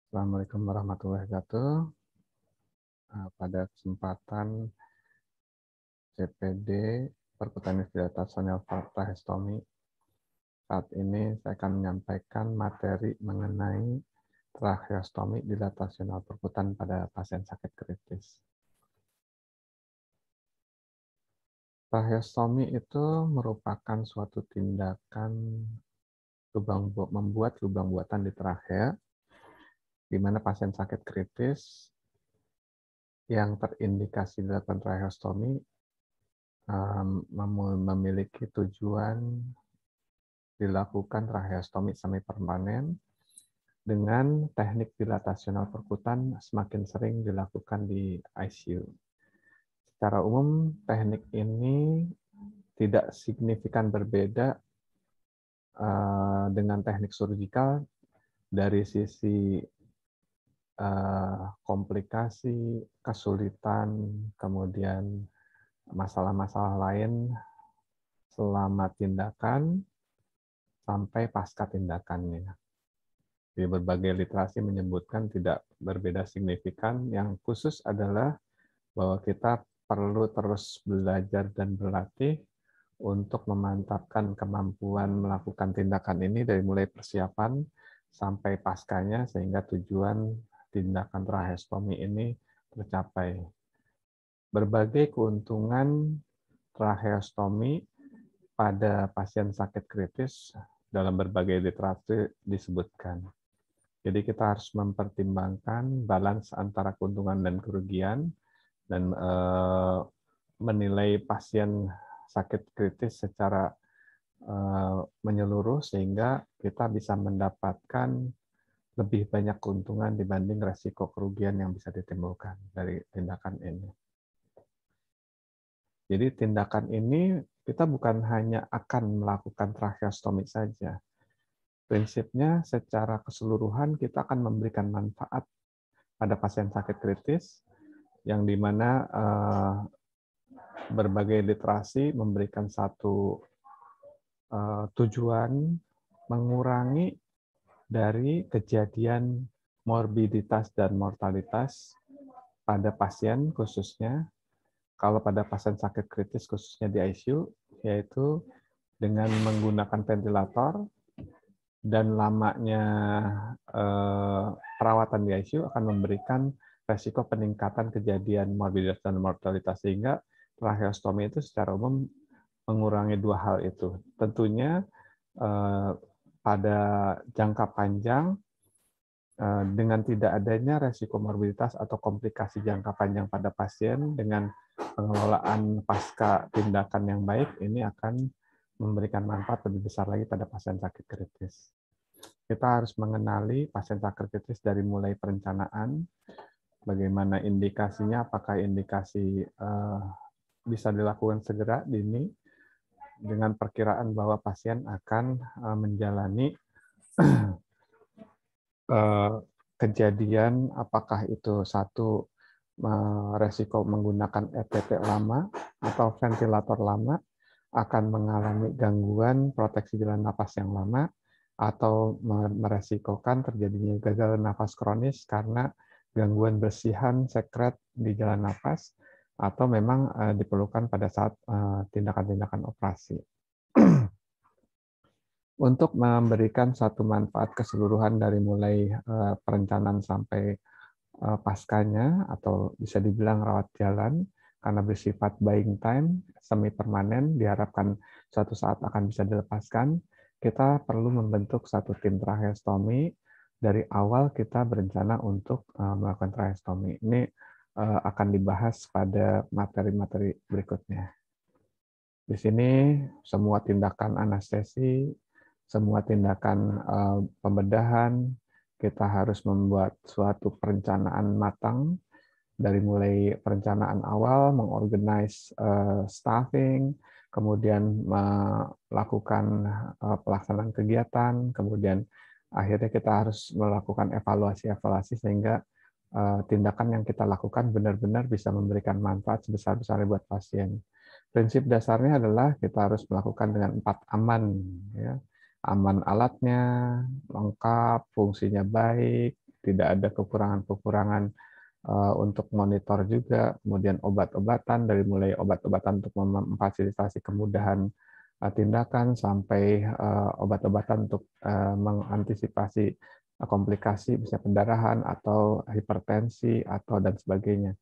Assalamualaikum warahmatullahi wabarakatuh. Pada kesempatan CPD Perkutaneous Dilatational Tracheostomy, saat ini saya akan menyampaikan materi mengenai tracheostomi dilatasional perkutan pada pasien sakit kritis. Tracheostomi itu merupakan suatu tindakan membuat lubang buatan di trachea, di mana pasien sakit kritis yang terindikasi dilakukan tracheostomi memiliki tujuan dilakukan tracheostomi semi permanen dengan teknik dilatasional perkutan semakin sering dilakukan di ICU. Secara umum, teknik ini tidak signifikan berbeda dengan teknik surgikal dari sisi komplikasi, kesulitan, kemudian masalah-masalah lain selama tindakan sampai pasca tindakannya. Di berbagai literasi menyebutkan tidak berbeda signifikan, yang khusus adalah bahwa kita perlu terus belajar dan berlatih untuk memantapkan kemampuan melakukan tindakan ini dari mulai persiapan sampai paskanya sehingga tujuan tindakan tracheostomi ini tercapai. Berbagai keuntungan tracheostomi pada pasien sakit kritis dalam berbagai literasi disebutkan. Jadi kita harus mempertimbangkan balance antara keuntungan dan kerugian dan menilai pasien sakit kritis secara menyeluruh sehingga kita bisa mendapatkan lebih banyak keuntungan dibanding resiko kerugian yang bisa ditimbulkan dari tindakan ini. Jadi tindakan ini kita bukan hanya akan melakukan tracheostomi saja. Prinsipnya secara keseluruhan kita akan memberikan manfaat pada pasien sakit kritis yang dimana berbagai literasi memberikan satu tujuan mengurangi dari kejadian morbiditas dan mortalitas pada pasien khususnya kalau pada pasien sakit kritis khususnya di ICU yaitu dengan menggunakan ventilator dan lamanya perawatan di ICU akan memberikan resiko peningkatan kejadian morbiditas dan mortalitas sehingga tracheostomi itu secara umum mengurangi dua hal itu. Tentunya pada jangka panjang dengan tidak adanya resiko morbiditas atau komplikasi jangka panjang pada pasien dengan pengelolaan pasca tindakan yang baik ini akan memberikan manfaat lebih besar lagi pada pasien sakit kritis. Kita harus mengenali pasien sakit kritis dari mulai perencanaan, bagaimana indikasinya, apakah indikasi bisa dilakukan segera dini, dengan perkiraan bahwa pasien akan menjalani kejadian apakah itu satu resiko menggunakan EPT lama atau ventilator lama akan mengalami gangguan proteksi jalan napas yang lama atau meresikokan terjadinya gagal nafas kronis karena gangguan bersihan sekret di jalan napas atau memang diperlukan pada saat tindakan-tindakan operasi. Untuk memberikan satu manfaat keseluruhan dari mulai perencanaan sampai paskanya atau bisa dibilang rawat jalan karena bersifat buying time semi permanen diharapkan suatu saat akan bisa dilepaskan, kita perlu membentuk satu tim tracheostomi. Dari awal kita berencana untuk melakukan tracheostomi. Ini akan dibahas pada materi-materi berikutnya. Di sini semua tindakan anestesi, semua tindakan pembedahan, kita harus membuat suatu perencanaan matang, dari mulai perencanaan awal, mengorganize staffing, kemudian melakukan pelaksanaan kegiatan, kemudian akhirnya kita harus melakukan evaluasi-evaluasi sehingga tindakan yang kita lakukan benar-benar bisa memberikan manfaat sebesar-besarnya buat pasien. Prinsip dasarnya adalah kita harus melakukan dengan 4 aman, ya. Aman alatnya, lengkap, fungsinya baik, tidak ada kekurangan-kekurangan untuk monitor juga, kemudian obat-obatan, dari mulai obat-obatan untuk memfasilitasi kemudahan tindakan sampai obat-obatan untuk mengantisipasi komplikasi, bisa pendarahan atau hipertensi atau dan sebagainya.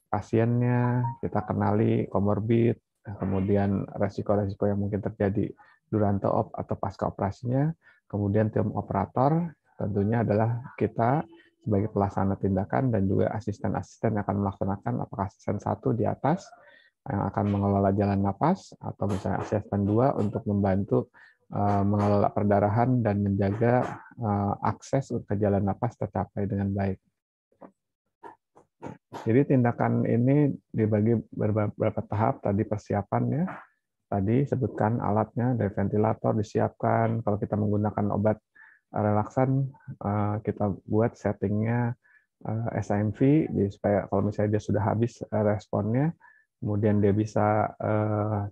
Pasiennya kita kenali komorbid, kemudian resiko-resiko yang mungkin terjadi durante atau pasca operasinya, kemudian tim operator tentunya adalah kita sebagai pelaksana tindakan dan juga asisten-asisten yang akan melaksanakan, apakah asisten 1 di atas yang akan mengelola jalan napas atau misalnya asisten 2 untuk membantu mengelola perdarahan dan menjaga akses ke jalan napas tercapai dengan baik. Jadi tindakan ini dibagi beberapa tahap. Tadi persiapan ya, tadi sebutkan alatnya, dari ventilator disiapkan. Kalau kita menggunakan obat relaksan, kita buat settingnya SIMV, supaya kalau misalnya dia sudah habis responnya, kemudian dia bisa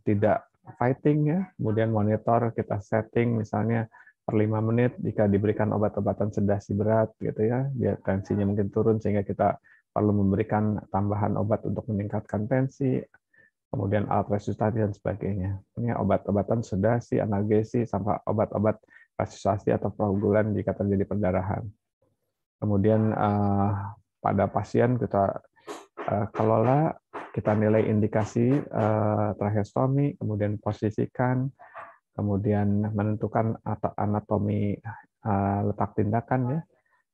tidak fighting ya. Kemudian monitor kita setting misalnya per 5 menit jika diberikan obat-obatan sedasi berat gitu ya, dia tensinya mungkin turun sehingga kita perlu memberikan tambahan obat untuk meningkatkan tensi, kemudian alat resusitasi dan sebagainya. Ini obat-obatan sedasi, analgesi, sampai obat-obat resusitasi atau progulan jika terjadi perdarahan. Kemudian pada pasien kita kelola, kita nilai indikasi tracheostomi, kemudian posisikan, kemudian menentukan anatomi letak tindakan ya.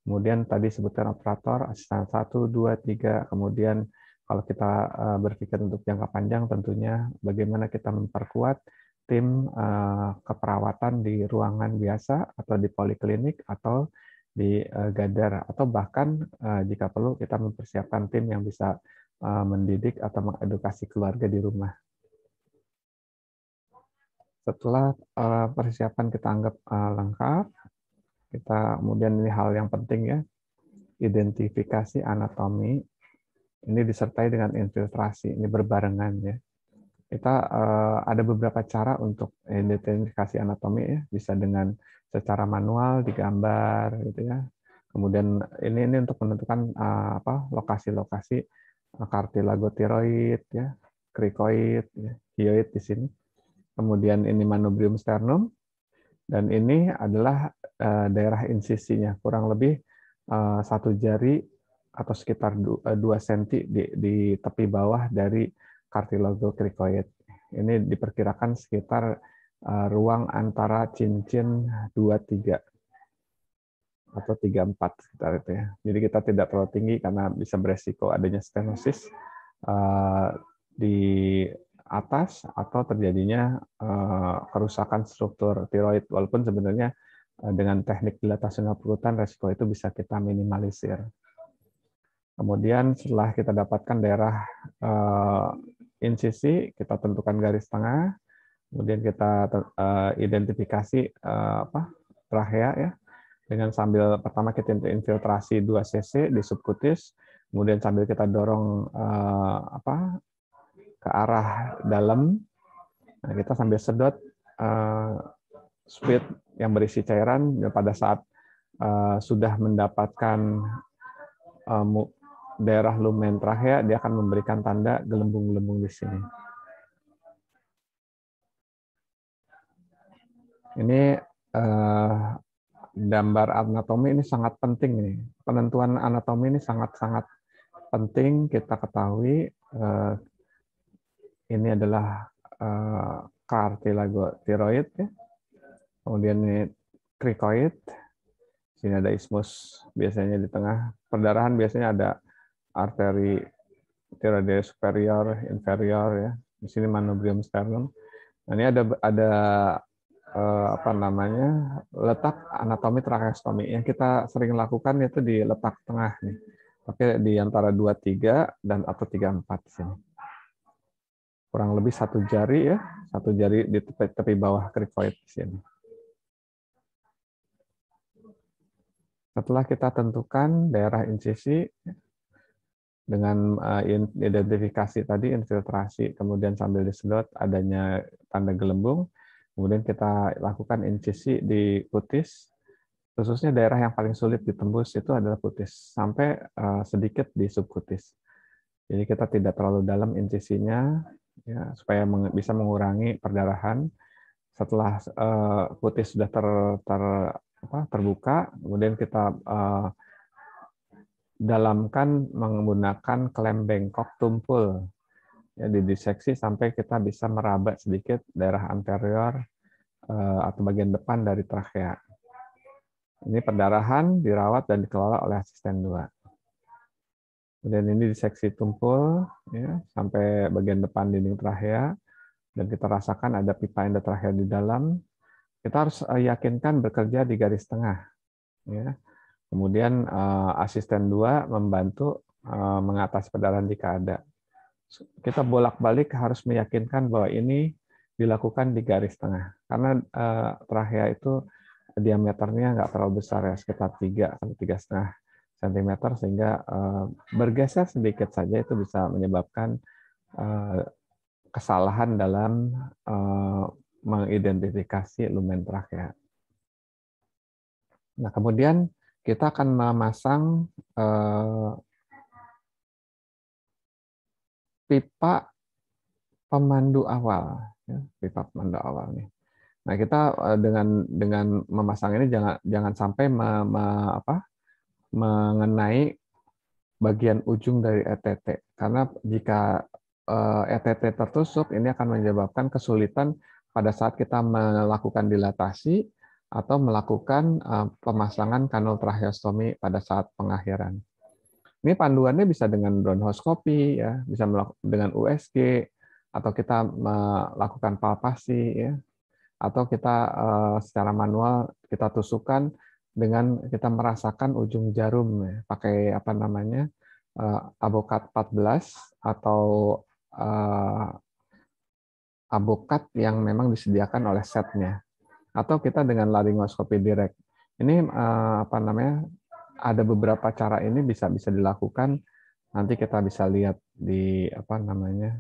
Kemudian tadi sebutkan operator, asisten 1, 2, 3, kemudian kalau kita berpikir untuk jangka panjang tentunya bagaimana kita memperkuat tim keperawatan di ruangan biasa atau di poliklinik atau di Gadar, atau bahkan jika perlu kita mempersiapkan tim yang bisa mendidik atau mengedukasi keluarga di rumah. Setelah persiapan kita anggap lengkap, kita kemudian ini hal yang penting ya, identifikasi anatomi ini disertai dengan infiltrasi, ini berbarengan ya. Kita ada beberapa cara untuk identifikasi anatomi ya, bisa dengan secara manual digambar gitu ya. Kemudian ini untuk menentukan lokasi-lokasi kartilagotiroid ya, krikoid, ya, hyoid di sini. Kemudian ini manubrium sternum, dan ini adalah daerah insisinya, kurang lebih 1 jari atau sekitar 2 cm di tepi bawah dari kartilagokrikoid. Ini diperkirakan sekitar ruang antara cincin 2-3 atau 3-4 sekitar itu ya. Jadi kita tidak terlalu tinggi karena bisa beresiko adanya stenosis di atas atau terjadinya kerusakan struktur tiroid, walaupun sebenarnya dengan teknik dilatasi perutan resiko itu bisa kita minimalisir. Kemudian setelah kita dapatkan daerah insisi, kita tentukan garis tengah, kemudian kita identifikasi trachea ya, dengan sambil pertama kita infiltrasi 2 cc di subkutis, kemudian sambil kita dorong ke arah dalam, nah, kita sambil sedot speed yang berisi cairan, dan pada saat sudah mendapatkan daerah lumen trachea, dia akan memberikan tanda gelembung-gelembung di sini. Ini gambar anatomi ini sangat penting nih. Penentuan anatomi ini sangat-sangat penting kita ketahui. Ini adalah kartilagotiroid ya. Kemudian ini krikoid. Sini ada isthmus biasanya di tengah. Perdarahan biasanya ada arteri tiroideus superior, inferior ya. Di sini manubrium sternum. Nah, ini ada letak anatomi tracheostomi yang kita sering lakukan itu di letak tengah nih. Oke, di antara 2-3 dan atau 3-4 sini. Kurang lebih 1 jari ya, 1 jari di tepi bawah krikoid di sini. Setelah kita tentukan daerah insisi dengan identifikasi tadi, infiltrasi, kemudian sambil disedot adanya tanda gelembung, kemudian kita lakukan insisi di kutis, Khususnya daerah yang paling sulit ditembus itu adalah kutis, sampai sedikit di subkutis. Jadi kita tidak terlalu dalam insisinya, ya, supaya bisa mengurangi perdarahan. Setelah kutis sudah terbuka, kemudian kita dalamkan menggunakan klem bengkok tumpul. Ya, didiseksi sampai kita bisa meraba sedikit daerah anterior atau bagian depan dari trakea. Ini perdarahan dirawat dan dikelola oleh asisten 2. Kemudian ini diseksi tumpul ya, sampai bagian depan dinding trachea, dan kita rasakan ada pipa endotrachea di dalam. Kita harus yakinkan bekerja di garis tengah. Ya. Kemudian asisten 2 membantu mengatasi perdarahan jika ada. Kita bolak-balik harus meyakinkan bahwa ini dilakukan di garis tengah. Karena trachea itu diameternya nggak terlalu besar ya, sekitar 3 sampai 3,5 cm, sehingga bergeser sedikit saja itu bisa menyebabkan kesalahan dalam mengidentifikasi lumen trachea. Nah, kemudian kita akan memasang pipa pemandu awal, ya, pipa pemandu awal nih. Nah, kita dengan memasang ini jangan sampai mengenai bagian ujung dari ETT, karena jika ETT tertusuk ini akan menyebabkan kesulitan pada saat kita melakukan dilatasi atau melakukan pemasangan kanul tracheostomi pada saat pengakhiran. Ini panduannya bisa dengan bronchoskopi, ya, bisa dengan USG, atau kita melakukan palpasi, ya, atau kita secara manual kita tusukkan dengan kita merasakan ujung jarum, ya, pakai apa namanya avokat 14 atau avokat yang memang disediakan oleh setnya, atau kita dengan laryngoskopi direct. Ini apa namanya, ada beberapa cara ini bisa dilakukan. Nanti kita bisa lihat di apa namanya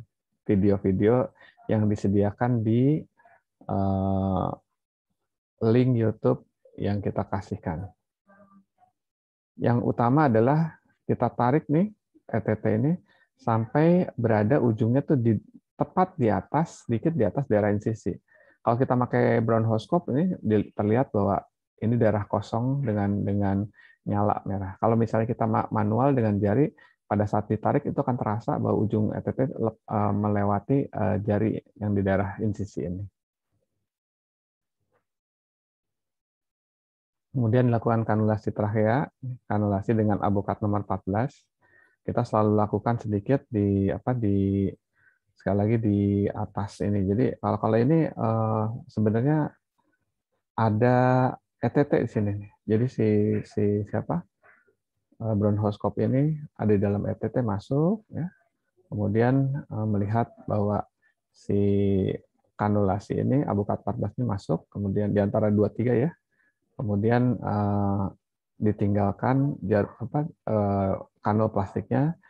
video-video yang disediakan di link YouTube yang kita kasihkan. Yang utama adalah kita tarik nih ETT ini sampai berada ujungnya tuh tepat di atas, sedikit di atas daerah insisi. Kalau kita pakai bronchoskop ini terlihat bahwa ini daerah kosong dengan nyala merah. Kalau misalnya kita manual dengan jari, pada saat ditarik itu akan terasa bahwa ujung ETT melewati jari yang di daerah insisi ini. Kemudian dilakukan kanulasi trachea, kanulasi dengan avokat nomor 14. Kita selalu lakukan sedikit sekali lagi di atas ini. Jadi kalau ini sebenarnya ada ETT di sini. Jadi si siapa? Bronchoskop ini ada di dalam ETT masuk, ya. Kemudian melihat bahwa si kanulasi ini avokat 14 ini masuk, kemudian di antara 2-3 ya. Kemudian ditinggalkan kanul plastiknya,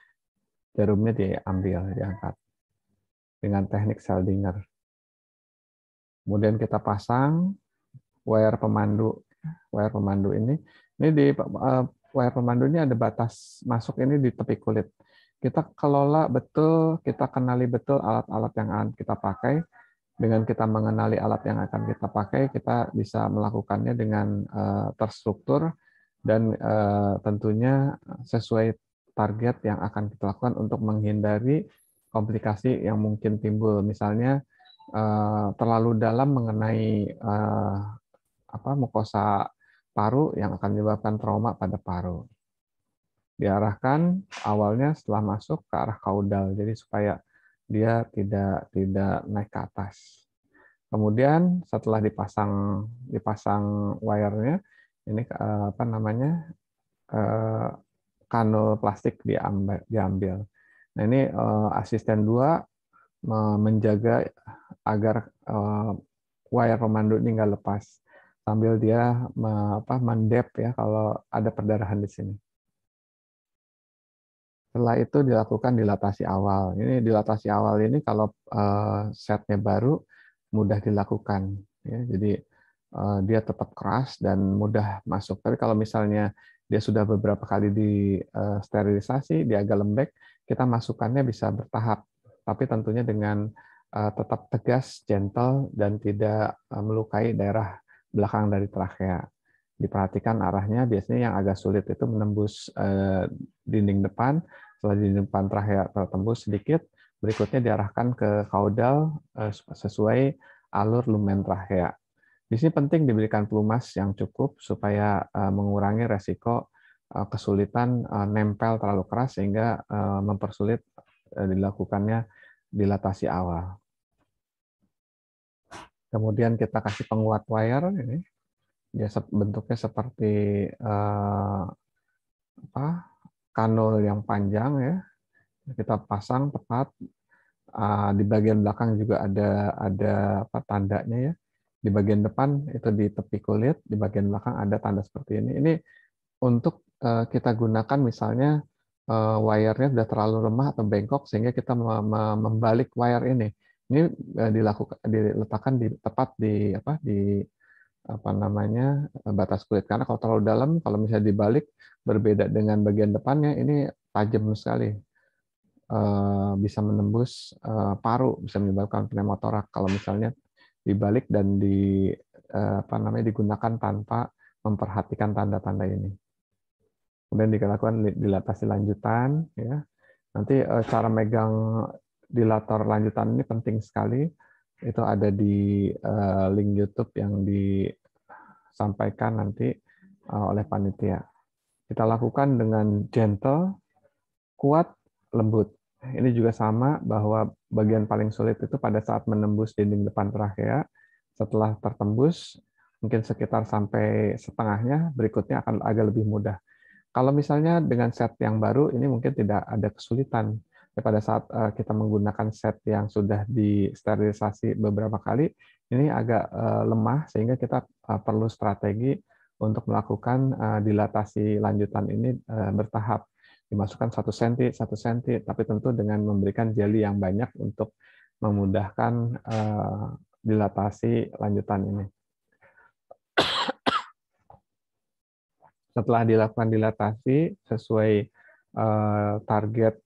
jarumnya diambil, diangkat dengan teknik Seldinger. Kemudian kita pasang wire pemandu. Wire pemandu ini di wire pemandu ini ada batas masuk ini di tepi kulit. Kita kelola betul, kita kenali betul alat-alat yang akan kita pakai. Dengan kita mengenali alat yang akan kita pakai, kita bisa melakukannya dengan terstruktur dan tentunya sesuai target yang akan kita lakukan untuk menghindari komplikasi yang mungkin timbul. Misalnya terlalu dalam mengenai mukosa paru yang akan menyebabkan trauma pada paru. Diarahkan awalnya setelah masuk ke arah kaudal, jadi supaya dia tidak naik ke atas. Kemudian setelah dipasang wire-nya, ini kanul plastik diambil. Nah, ini asisten 2 menjaga agar wire pemandu ini nggak lepas, sambil dia mendep ya kalau ada perdarahan di sini. Setelah itu dilakukan dilatasi awal. Ini dilatasi awal ini kalau setnya baru mudah dilakukan. Ya, jadi dia tetap keras dan mudah masuk. Tapi kalau misalnya dia sudah beberapa kali di sterilisasi, dia agak lembek, kita masukkannya bisa bertahap, tapi tentunya dengan tetap tegas, gentle, dan tidak melukai daerah belakang dari trakea. Diperhatikan arahnya, biasanya yang agak sulit itu menembus dinding depan, setelah dinding depan trakea tertembus sedikit, berikutnya diarahkan ke kaudal sesuai alur lumen trakea. Di sini penting diberikan pelumas yang cukup supaya mengurangi resiko kesulitan nempel terlalu keras sehingga mempersulit dilakukannya dilatasi awal. Kemudian kita kasih penguat wire ini, dia bentuknya seperti kanul yang panjang ya. Kita pasang tepat di bagian belakang juga ada tandanya ya. Di bagian depan itu di tepi kulit, di bagian belakang ada tanda seperti ini. Ini untuk kita gunakan misalnya wire-nya sudah terlalu lemah atau bengkok sehingga kita membalik wire ini. Ini diletakkan tepat di batas kulit, karena kalau terlalu dalam, kalau misalnya dibalik berbeda dengan bagian depannya, ini tajam sekali, bisa menembus paru, bisa menyebabkan pneumotorak kalau misalnya dibalik dan digunakan tanpa memperhatikan tanda-tanda ini. Kemudian dilakukan dilatasi lanjutan, ya. Nanti cara megang dilator lanjutan ini penting sekali. Itu ada di link YouTube yang disampaikan nanti oleh panitia. Kita lakukan dengan gentle, kuat, lembut. Ini juga sama bahwa bagian paling sulit itu pada saat menembus dinding depan trakea. Setelah tertembus, mungkin sekitar sampai setengahnya, berikutnya akan agak lebih mudah. Kalau misalnya dengan set yang baru, ini mungkin tidak ada kesulitan. Pada saat kita menggunakan set yang sudah disterilisasi beberapa kali, ini agak lemah, sehingga kita perlu strategi untuk melakukan dilatasi lanjutan ini bertahap. Dimasukkan 1 cm, 1 cm, tapi tentu dengan memberikan jeli yang banyak untuk memudahkan dilatasi lanjutan ini. Setelah dilakukan dilatasi sesuai target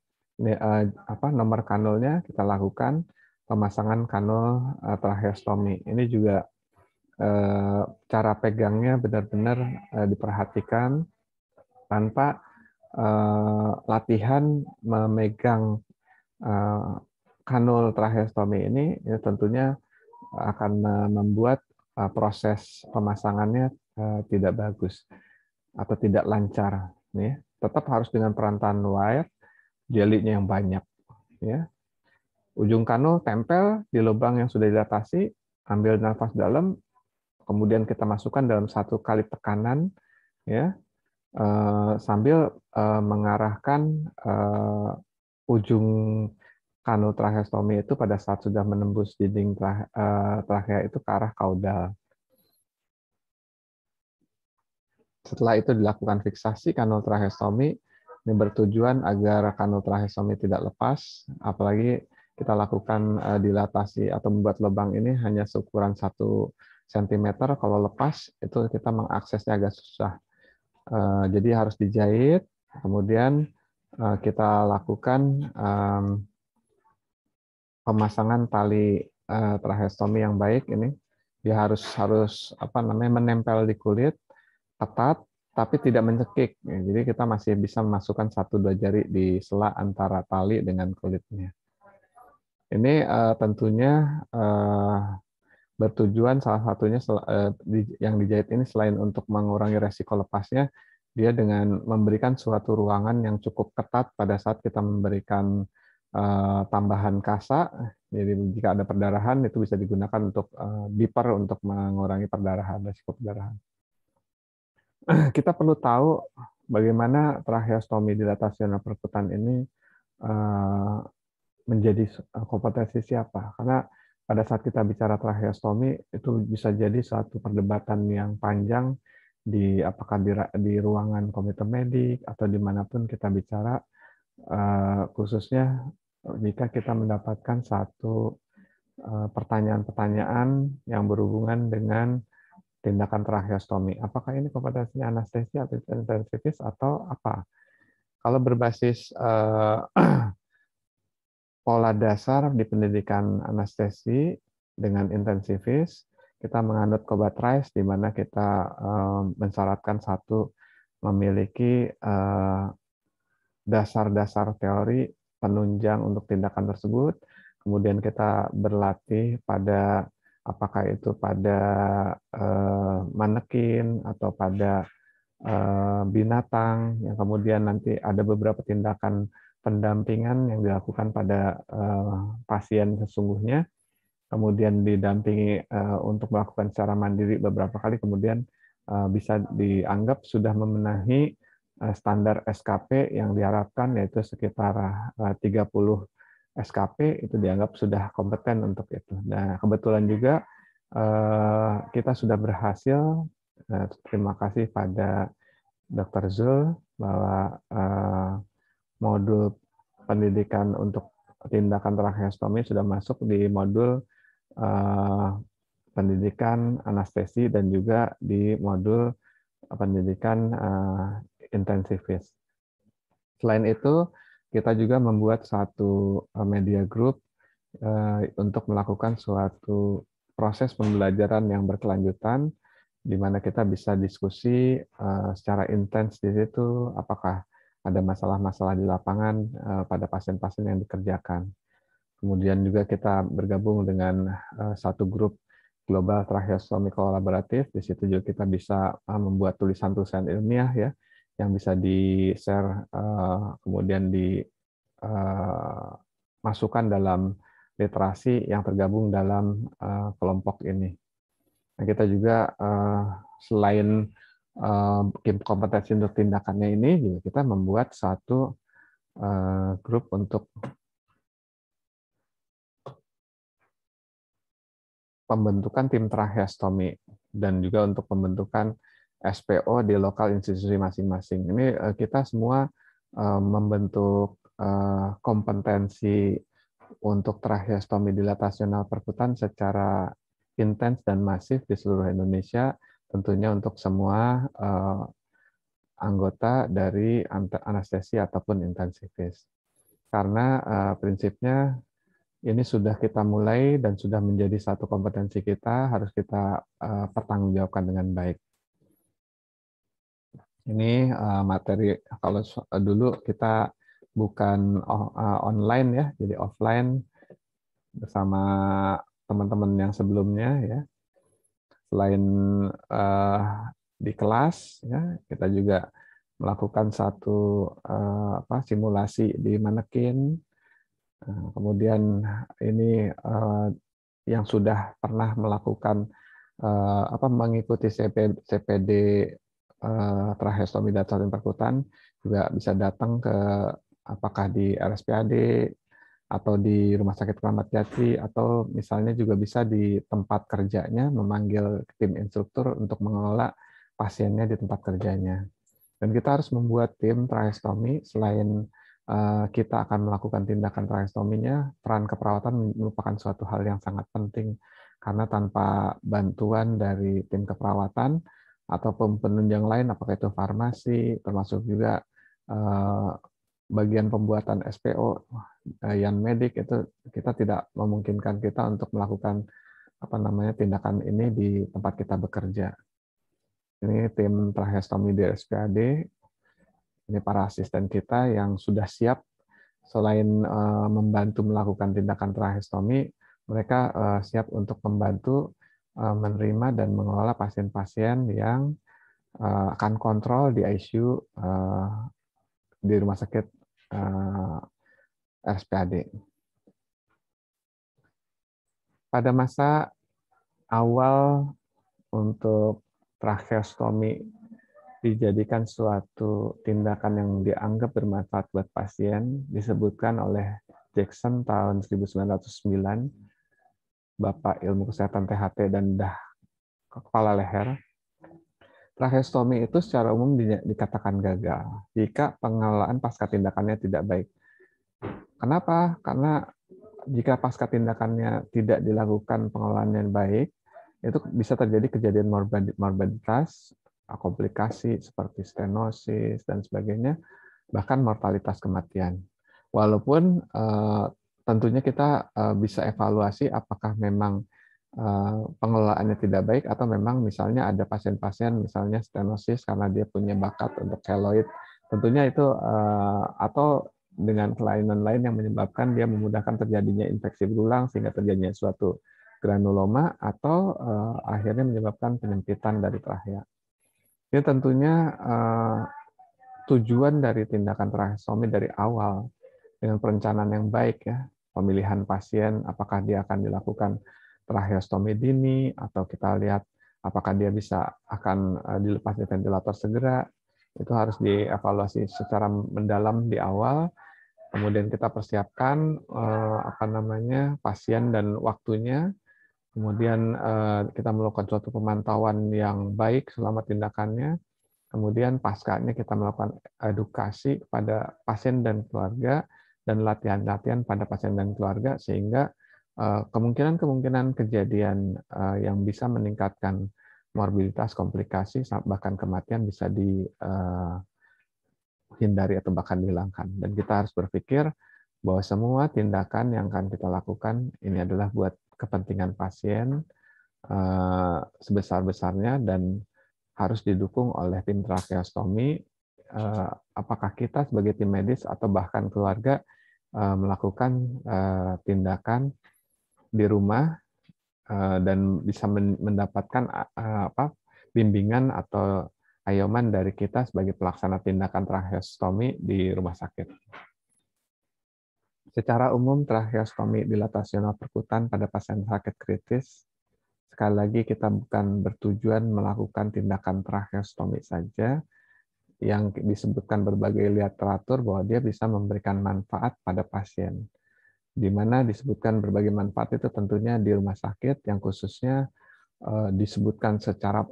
nomor kanulnya, kita lakukan pemasangan kanul tracheostomi. Ini juga cara pegangnya benar-benar diperhatikan tanpa latihan memegang kanul tracheostomi ini tentunya akan membuat proses pemasangannya tidak bagus atau tidak lancar. Ya. Tetap harus dengan perantaraan wire, jelinya yang banyak. Ya. Ujung kanul tempel di lubang yang sudah dilatasi, ambil nafas dalam, kemudian kita masukkan dalam 1 kali tekanan, ya, sambil mengarahkan ujung kanul tracheostomi itu pada saat sudah menembus dinding trakea itu ke arah kaudal. Setelah itu dilakukan fiksasi kanul tracheostomi. Ini bertujuan agar kanul tracheostomi tidak lepas, apalagi kita lakukan dilatasi atau membuat lubang ini hanya seukuran 1 cm. Kalau lepas itu kita mengaksesnya agak susah. Jadi harus dijahit, kemudian kita lakukan pemasangan tali tracheostomi yang baik ini. Dia harus menempel di kulit ketat, tapi tidak mencekik. Jadi kita masih bisa memasukkan 1-2 jari di sela antara tali dengan kulitnya. Ini tentunya bertujuan salah satunya yang dijahit ini selain untuk mengurangi resiko lepasnya, dia dengan memberikan suatu ruangan yang cukup ketat pada saat kita memberikan tambahan kasa. Jadi jika ada perdarahan itu bisa digunakan untuk beeper untuk mengurangi perdarahan, resiko perdarahan. Kita perlu tahu bagaimana tracheostomi dilatasional perkutan ini menjadi kompetensi siapa. Karena pada saat kita bicara tracheostomi itu bisa jadi suatu perdebatan yang panjang apakah di ruangan komite medik atau dimanapun kita bicara, khususnya jika kita mendapatkan satu pertanyaan-pertanyaan yang berhubungan dengan tindakan tracheostomi. Apakah ini kompetensinya anestesi atau intensivis atau apa? Kalau berbasis pola dasar di pendidikan anestesi dengan intensivis, kita menganut Kobat Rice di mana kita mensyaratkan satu memiliki dasar-dasar teori penunjang untuk tindakan tersebut, kemudian kita berlatih pada apakah itu pada manekin atau pada binatang, yang kemudian nanti ada beberapa tindakan pendampingan yang dilakukan pada pasien sesungguhnya, kemudian didampingi untuk melakukan secara mandiri beberapa kali, kemudian bisa dianggap sudah memenuhi standar SKP yang diharapkan, yaitu sekitar 30 SKP, itu dianggap sudah kompeten untuk itu. Nah, kebetulan juga kita sudah berhasil, terima kasih pada Dr. Zul, bahwa modul pendidikan untuk tindakan tracheostomi sudah masuk di modul pendidikan anestesi dan juga di modul pendidikan intensivis. Selain itu, kita juga membuat satu media group untuk melakukan suatu proses pembelajaran yang berkelanjutan, di mana kita bisa diskusi secara intens di situ, apakah ada masalah-masalah di lapangan pada pasien-pasien yang dikerjakan. Kemudian juga kita bergabung dengan satu grup global tracheostomi kolaboratif. Di situ juga kita bisa membuat tulisan-tulisan ilmiah ya, yang bisa di-share kemudian dimasukkan dalam literasi yang tergabung dalam kelompok ini. Nah, kita juga selain kompetensi untuk tindakannya ini, juga kita membuat satu grup untuk pembentukan tim tracheostomi dan juga untuk pembentukan SPO di lokal institusi masing-masing. Ini kita semua membentuk kompetensi untuk tracheostomi dilatasional perkutan secara intens dan masif di seluruh Indonesia, tentunya untuk semua anggota dari anestesi ataupun intensivis. Karena prinsipnya ini sudah kita mulai dan sudah menjadi satu kompetensi kita, harus kita pertanggungjawabkan dengan baik. Ini materi, kalau dulu kita bukan online ya, jadi offline bersama teman-teman yang sebelumnya ya. Selain di kelas, ya, kita juga melakukan satu simulasi di manekin. Kemudian ini yang sudah pernah melakukan mengikuti CPD tracheostomi datar perkutan juga bisa datang ke apakah di RSPAD atau di Rumah Sakit Kramat Jati, atau misalnya juga bisa di tempat kerjanya memanggil tim instruktur untuk mengelola pasiennya di tempat kerjanya. Dan kita harus membuat tim tracheostomi. Selain kita akan melakukan tindakan tracheostominya, peran keperawatan merupakan suatu hal yang sangat penting, karena tanpa bantuan dari tim keperawatan ataupun penunjang lain, apakah itu farmasi, termasuk juga bagian pembuatan SPO, yang medik, itu kita tidak memungkinkan kita untuk melakukan tindakan ini di tempat kita bekerja. Ini tim tracheostomi di RSPAD. Ini para asisten kita yang sudah siap, selain membantu melakukan tindakan tracheostomi, mereka siap untuk membantu menerima dan mengelola pasien-pasien yang akan kontrol di ICU di rumah sakit RSPAD. Pada masa awal untuk tracheostomi dijadikan suatu tindakan yang dianggap bermanfaat buat pasien, disebutkan oleh Jackson tahun 1909, Bapak Ilmu Kesehatan THT dan bedah kepala leher. Tracheostomi itu secara umum dikatakan gagal jika pengelolaan pasca tindakannya tidak baik. Kenapa? Karena jika pasca tindakannya tidak dilakukan pengelolaan yang baik, itu bisa terjadi kejadian morbiditas, komplikasi seperti stenosis dan sebagainya, bahkan mortalitas kematian. Walaupun tentunya kita bisa evaluasi apakah memang pengelolaannya tidak baik atau memang misalnya ada pasien-pasien misalnya stenosis karena dia punya bakat untuk keloid, tentunya itu atau dengan kelainan lain yang menyebabkan dia memudahkan terjadinya infeksi berulang sehingga terjadinya suatu granuloma atau akhirnya menyebabkan penyempitan dari trachea. Ini tentunya tujuan dari tindakan tracheostomi dari awal dengan perencanaan yang baik ya, pemilihan pasien, apakah dia akan dilakukan tracheostomi dini atau kita lihat apakah dia bisa akan dilepas di ventilator segera, itu harus dievaluasi secara mendalam di awal. Kemudian kita persiapkan pasien dan waktunya. Kemudian kita melakukan suatu pemantauan yang baik selama tindakannya. Kemudian paskanya kita melakukan edukasi kepada pasien dan keluarga dan latihan-latihan pada pasien dan keluarga sehingga kemungkinan-kemungkinan kejadian yang bisa meningkatkan morbiditas, komplikasi, bahkan kematian bisa dihindari atau bahkan dihilangkan. Dan kita harus berpikir bahwa semua tindakan yang akan kita lakukan ini adalah buat kepentingan pasien sebesar-besarnya dan harus didukung oleh tim tracheostomi. Apakah kita sebagai tim medis atau bahkan keluarga melakukan tindakan di rumah dan bisa mendapatkan bimbingan atau ayoman dari kita sebagai pelaksana tindakan tracheostomi di rumah sakit. Secara umum, tracheostomi dilatasional perkutan pada pasien sakit kritis, sekali lagi kita bukan bertujuan melakukan tindakan tracheostomi saja, yang disebutkan berbagai literatur bahwa dia bisa memberikan manfaat pada pasien. Di mana disebutkan berbagai manfaat itu tentunya di rumah sakit yang khususnya disebutkan secara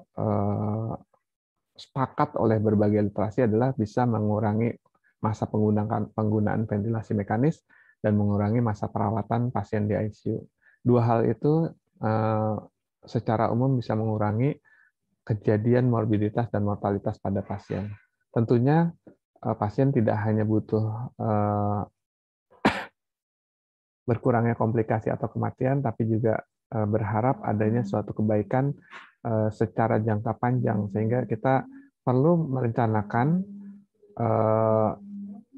sepakat oleh berbagai literasi adalah bisa mengurangi masa penggunaan ventilasi mekanis dan mengurangi masa perawatan pasien di ICU. Dua hal itu secara umum bisa mengurangi kejadian morbiditas dan mortalitas pada pasien. Tentunya pasien tidak hanya butuh berkurangnya komplikasi atau kematian, tapi juga berharap adanya suatu kebaikan secara jangka panjang, sehingga kita perlu merencanakan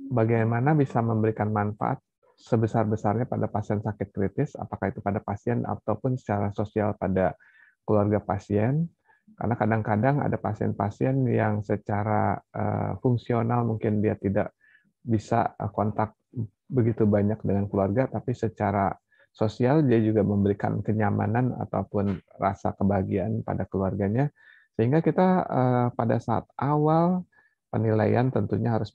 bagaimana bisa memberikan manfaat sebesar-besarnya pada pasien sakit kritis, apakah itu pada pasien ataupun secara sosial pada keluarga pasien. Karena kadang-kadang ada pasien-pasien yang secara fungsional mungkin dia tidak bisa kontak begitu banyak dengan keluarga, tapi secara sosial dia juga memberikan kenyamanan ataupun rasa kebahagiaan pada keluarganya. Sehingga kita pada saat awal penilaian tentunya harus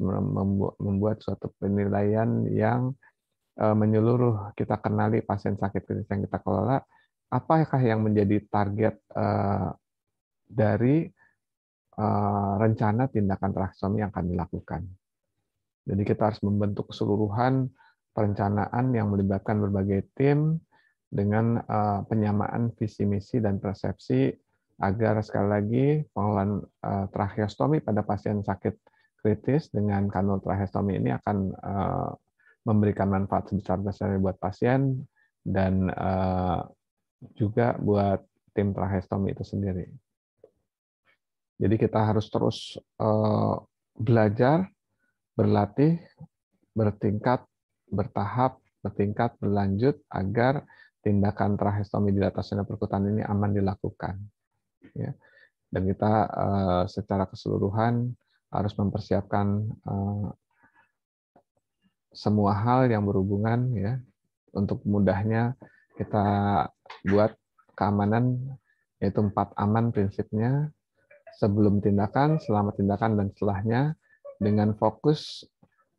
membuat suatu penilaian yang menyeluruh. Kita kenali pasien sakit kritis yang kita kelola, apakah yang menjadi target dari rencana tindakan tracheostomi yang akan dilakukan. Jadi kita harus membentuk keseluruhan perencanaan yang melibatkan berbagai tim dengan penyamaan visi misi dan persepsi agar sekali lagi pengelolaan tracheostomi pada pasien sakit kritis dengan kanul tracheostomi ini akan memberikan manfaat sebesar-besarnya buat pasien dan juga buat tim tracheostomi itu sendiri. Jadi kita harus terus belajar, berlatih, bertingkat, bertahap, bertingkat, berlanjut agar tindakan tracheostomi dilatasional perkutan ini aman dilakukan. Ya. Dan kita secara keseluruhan harus mempersiapkan semua hal yang berhubungan ya untuk mudahnya kita buat keamanan, yaitu 4 aman prinsipnya: sebelum tindakan, selama tindakan, dan setelahnya, dengan fokus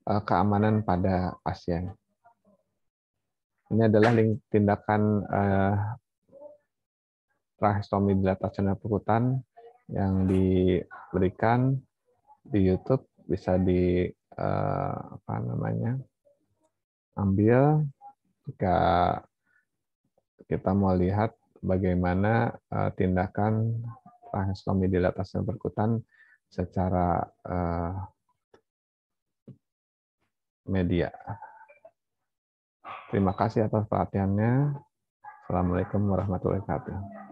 keamanan pada pasien. Ini adalah link tindakan tracheostomi dilatasional perkutan yang diberikan di YouTube, bisa ambil jika kita mau lihat bagaimana tindakan tracheostomi dilatasi perkutan secara media. Terima kasih atas perhatiannya. Assalamualaikum warahmatullahi wabarakatuh.